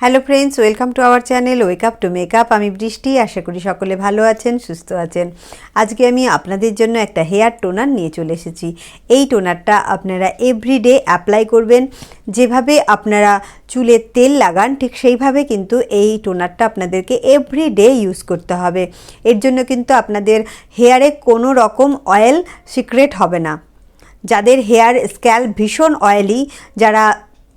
Hello friends, welcome to our channel wake up to makeup. আমি বৃষ্টি। আশা করি সকলে ভালো আছেন, সুস্থ আছেন। আজকে আমি আপনাদের জন্য একটা হেয়ার টোনার নিয়ে চলে এসেছি। এই টোনারটা আপনারা এভরিডে অ্যাপ্লাই করবেন। যেভাবে আপনারা চুলে তেল লাগান ঠিক সেইভাবে কিন্তু এই টোনারটা আপনাদেরকে এভরিডে ইউজ করতে হবে। এর জন্য কিন্তু আপনাদের হেয়ারে কোনো রকম অয়েল সিক্রেট হবে না। যাদের হেয়ার স্ক্যাল্প ভীষণ অয়েলি, যারা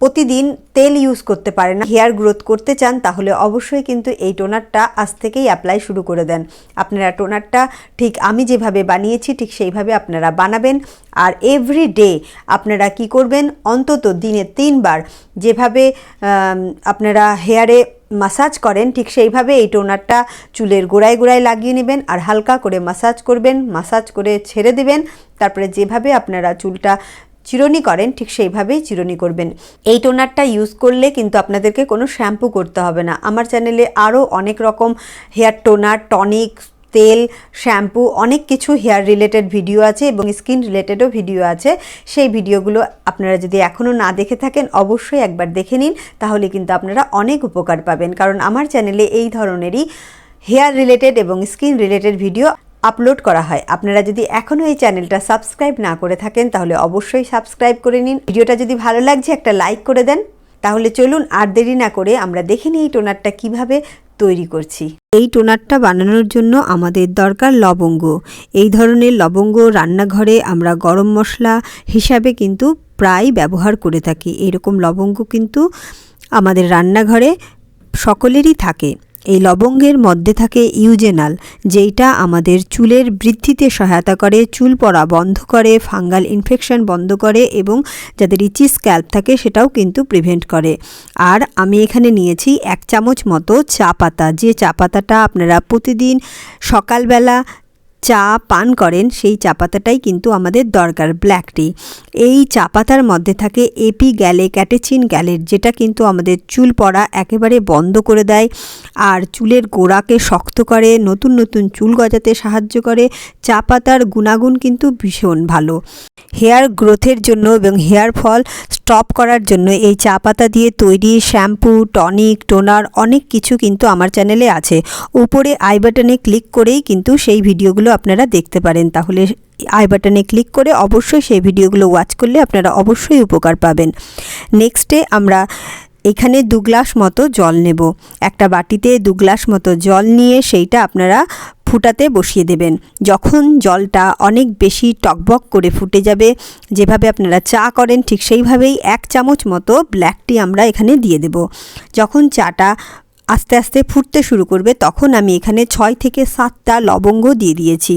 প্রতিদিন তেল ইউজ করতে পারে না, হেয়ার গ্রোথ করতে চান, তাহলে অবশ্যই কিন্তু এই টোনারটা আজ থেকেই অ্যাপ্লাই শুরু করে দেন। আপনারা টোনারটা ঠিক আমি যেভাবে বানিয়েছি ঠিক সেইভাবে আপনারা বানাবেন। আর এভরিডে আপনারা কি করবেন, অন্তত দিনে 3 বার যেভাবে আপনারা হেয়ারে মাসাজ করেন ঠিক সেইভাবে এই টোনারটা চুলের গোড়ায় গোড়ায় লাগিয়ে নেবেন আর হালকা করে মাসাজ করবেন। মাসাজ করে ছেড়ে দেবেন। তারপরে যেভাবে আপনারা চুলটা চিরুনি করেন ঠিক সেইভাবেই চিরুনি করবেন। এই টোনারটা ইউজ করলে কিন্তু আপনাদেরকে কোনো শ্যাম্পু করতে হবে না। আমার চ্যানেলে আরও অনেক রকম হেয়ার টোনার, টনিক, তেল, শ্যাম্পু, অনেক কিছু হেয়ার রিলেটেড ভিডিও আছে এবং স্কিন রিলেটেডও ভিডিও আছে। সেই ভিডিওগুলো আপনারা যদি এখনও না দেখে থাকেন অবশ্যই একবার দেখে নিন, তাহলে কিন্তু আপনারা অনেক উপকার পাবেন। কারণ আমার চ্যানেলে এই ধরনেরই হেয়ার রিলেটেড এবং স্কিন রিলেটেড ভিডিও আপলোড করা হয়। আপনারা যদি এখনও এই চ্যানেলটা সাবস্ক্রাইব না করে থাকেন তাহলে অবশ্যই সাবস্ক্রাইব করে নিন। ভিডিওটা যদি ভালো লাগছে একটা লাইক করে দেন। তাহলে চলুন আর দেরি না করে আমরা দেখে নিই এই টোনারটা কিভাবে তৈরি করছি। এই টোনারটা বানানোর জন্য আমাদের দরকার লবঙ্গ। এই ধরনের লবঙ্গ রান্নাঘরে আমরা গরম মশলা হিসাবে কিন্তু প্রায় ব্যবহার করে থাকি। এরকম লবঙ্গ কিন্তু আমাদের রান্নাঘরে সকলেরই থাকে। এই লবঙ্গের মধ্যে থাকে ইউজেনাল, যেইটা আমাদের চুলের বৃদ্ধিতে সহায়তা করে, চুল পড়া বন্ধ করে, ফাঙ্গাল ইনফেকশন বন্ধ করে এবং যাদের ইচি স্ক্যাল্প থাকে সেটাও কিন্তু প্রিভেন্ট করে। আর আমি এখানে নিয়েছি 1 চামচ মতো চা পাতা। যে চা পাতাটা আপনারা প্রতিদিন সকালবেলা চা পান করেন সেই চা পাতাটাই কিন্তু আমাদের দরকার, ব্ল্যাক টি। এই চা পাতার মধ্যে থাকে এপি গ্যালে ক্যাটেচিন গ্যালেট, যেটা কিন্তু আমাদের চুল পড়া একেবারে বন্ধ করে দেয় আর চুলের গোড়াকে শক্ত করে, নতুন নতুন চুল গজাতে সাহায্য করে। চা পাতার গুণাগুণ কিন্তু ভীষণ ভালো। হেয়ার গ্রোথের জন্য এবং হেয়ার ফল স্টপ করার জন্য এই চা পাতা দিয়ে তৈরি শ্যাম্পু, টনিক, টোনার অনেক কিছু কিন্তু আমার চ্যানেলে আছে। উপরে আই বাটনে ক্লিক করেই কিন্তু সেই ভিডিওগুলো আপনারা দেখতে পারেন। তাহলে আই বাটনে ক্লিক করে অবশ্যই সেই ভিডিওগুলো ওয়াচ করলে আপনারা অবশ্যই উপকার পাবেন। নেক্সটে আমরা এখানে 2 গ্লাস মতো জল নেব। একটা বাটিতে 2 গ্লাস মতো জল নিয়ে সেইটা আপনারা ফুটাতে বসিয়ে দেবেন। যখন জলটা অনেক বেশি টকবক করে ফুটে যাবে, যেভাবে আপনারা চা করেন ঠিক সেইভাবেই 1 চামচ মতো ব্ল্যাক টি আমরা এখানে দিয়ে দেব। যখন চাটা আস্তে আস্তে ফুটতে শুরু করবে তখন আমি এখানে 6 থেকে 7টা লবঙ্গ দিয়ে দিয়েছি।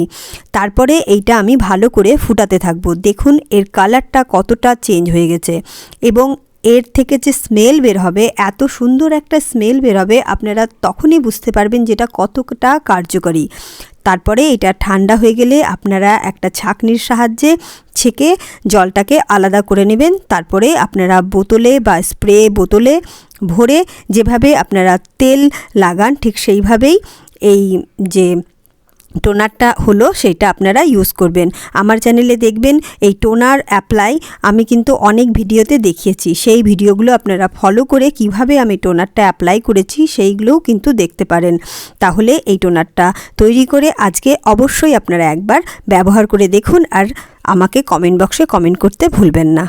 তারপরে এইটা আমি ভালো করে ফুটাতে থাকবো। দেখুন এর কালারটা কতটা চেঞ্জ হয়ে গেছে এবং এর থেকে যে স্মেল বের হবে, এত সুন্দর একটা স্মেল বের হবে, আপনারা তখনই বুঝতে পারবেন যেটা কতটা কার্যকরী। তারপরে এটা ঠান্ডা হয়ে গেলে আপনারা একটা ছাঁকনির সাহায্যে ছেঁকে জলটাকে আলাদা করে নেবেন। তারপরে আপনারা বোতলে বা স্প্রে বোতলে ভরে যেভাবে আপনারা তেল লাগান ঠিক সেইভাবেই এই যে টোনারটা হলো সেটা আপনারা ইউজ করবেন। আমার চ্যানেলে দেখবেন এই টোনার অ্যাপ্লাই আমি কিন্তু অনেক ভিডিওতে দেখিয়েছি। সেই ভিডিওগুলো আপনারা ফলো করে কিভাবে আমি টোনারটা অ্যাপ্লাই করেছি সেইগুলোও কিন্তু দেখতে পারেন। তাহলে এই টোনারটা তৈরি করে আজকে অবশ্যই আপনারা একবার ব্যবহার করে দেখুন আর আমাকে কমেন্ট বক্সে কমেন্ট করতে ভুলবেন না।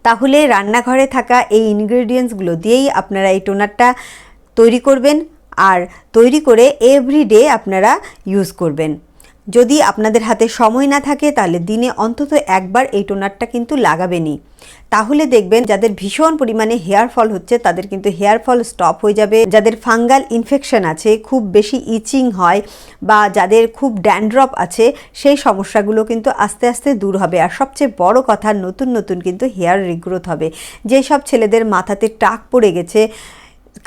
তাহলে রান্নাঘরে থাকা এই ইনগ্রেডিয়েন্টসগুলো দিয়েই আপনারা এই টোনারটা তৈরি করবেন আর তৈরি করে এভরিডে আপনারা ইউজ করবেন। যদি আপনাদের হাতে সময় না থাকে তাহলে দিনে অন্তত একবার এই টোনারটা কিন্তু লাগাবেনই। তাহলে দেখবেন যাদের ভীষণ পরিমাণে হেয়ার ফল হচ্ছে তাদের কিন্তু হেয়ার ফল স্টপ হয়ে যাবে। যাদের ফাঙ্গাল ইনফেকশন আছে, খুব বেশি ইচিং হয় বা যাদের খুব ড্যান্ড্রফ আছে, সেই সমস্যাগুলো কিন্তু আস্তে আস্তে দূর হবে। আর সবচেয়ে বড় কথা, নতুন নতুন কিন্তু হেয়ার রিগ্রোথ হবে। যেসব ছেলেদের মাথাতে টাক পড়ে গেছে,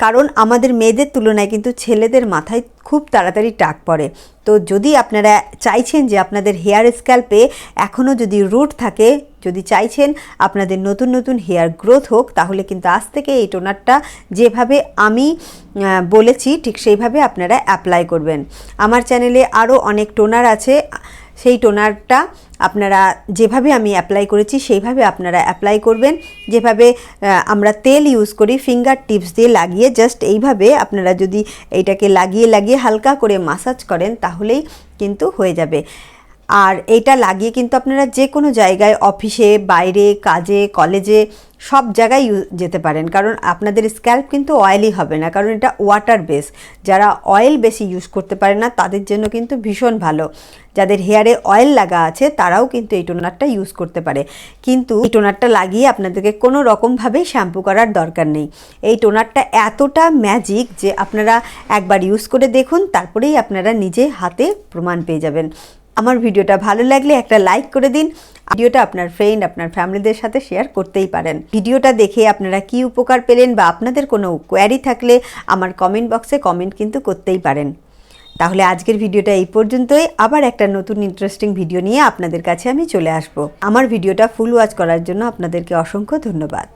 কারণ আমাদের মেয়েদের তুলনায় কিন্তু ছেলেদের মাথায় খুব তাড়াতাড়ি টাক পড়ে। তো যদি আপনারা চাইছেন যে আপনাদের হেয়ার স্ক্যাল্পে এখনও যদি রুট থাকে, যদি চাইছেন আপনাদের নতুন নতুন হেয়ার গ্রোথ হোক, তাহলে কিন্তু আজ থেকে এই টোনারটা যেভাবে আমি বলেছি ঠিক সেইভাবে আপনারা অ্যাপ্লাই করবেন। আমার চ্যানেলে আরও অনেক টোনার আছে, সেই টোনারটা আপনারা যেভাবে আমি অ্যাপ্লাই করেছি সেইভাবে আপনারা অ্যাপ্লাই করবেন। যেভাবে আমরা তেল ইউজ করি ফিঙ্গার টিপস দিয়ে লাগিয়ে জাস্ট এইভাবে আপনারা যদি এইটাকে লাগিয়ে হালকা করে মাসাজ করেন তাহলেই কিন্তু হয়ে যাবে। আর এইটা লাগিয়ে কিন্তু আপনারা যে কোনো জায়গায় অফিসে, বাইরে, কাজে, কলেজে সব জায়গায় যেতে পারেন, কারণ আপনাদের স্ক্যাল্প কিন্তু অয়েলি হবে না, কারণ এটা ওয়াটার বেস। যারা অয়েল বেশি ইউজ করতে পারে না তাদের জন্য কিন্তু ভীষণ ভালো। যাদের হেয়ারে অয়েল লাগা আছে তারাও কিন্তু এই টোনারটা ইউজ করতে পারে, কিন্তু এই টোনারটা লাগিয়ে আপনাদেরকে কোনো রকমভাবেই শ্যাম্পু করার দরকার নেই। এই টোনারটা এতটা ম্যাজিক যে আপনারা একবার ইউজ করে দেখুন, তারপরেই আপনারা নিজে হাতে প্রমাণ পেয়ে যাবেন। আমার ভিডিওটা ভালো লাগলে একটা লাইক করে দিন। ভিডিওটা আপনার ফ্রেন্ড, আপনার ফ্যামিলিদের সাথে শেয়ার করতেই পারেন। ভিডিওটা দেখে আপনারা কি উপকার পেলেন বা আপনাদের কোনো কোয়ারি থাকলে আমার কমেন্ট বক্সে কমেন্ট কিন্তু করতেই পারেন। তাহলে আজকের ভিডিওটা এই পর্যন্তই। আবার একটা নতুন ইন্টারেস্টিং ভিডিও নিয়ে আপনাদের কাছে আমি চলে আসব। আমার ভিডিওটা ফুল ওয়াচ করার জন্য আপনাদেরকে অসংখ্য ধন্যবাদ।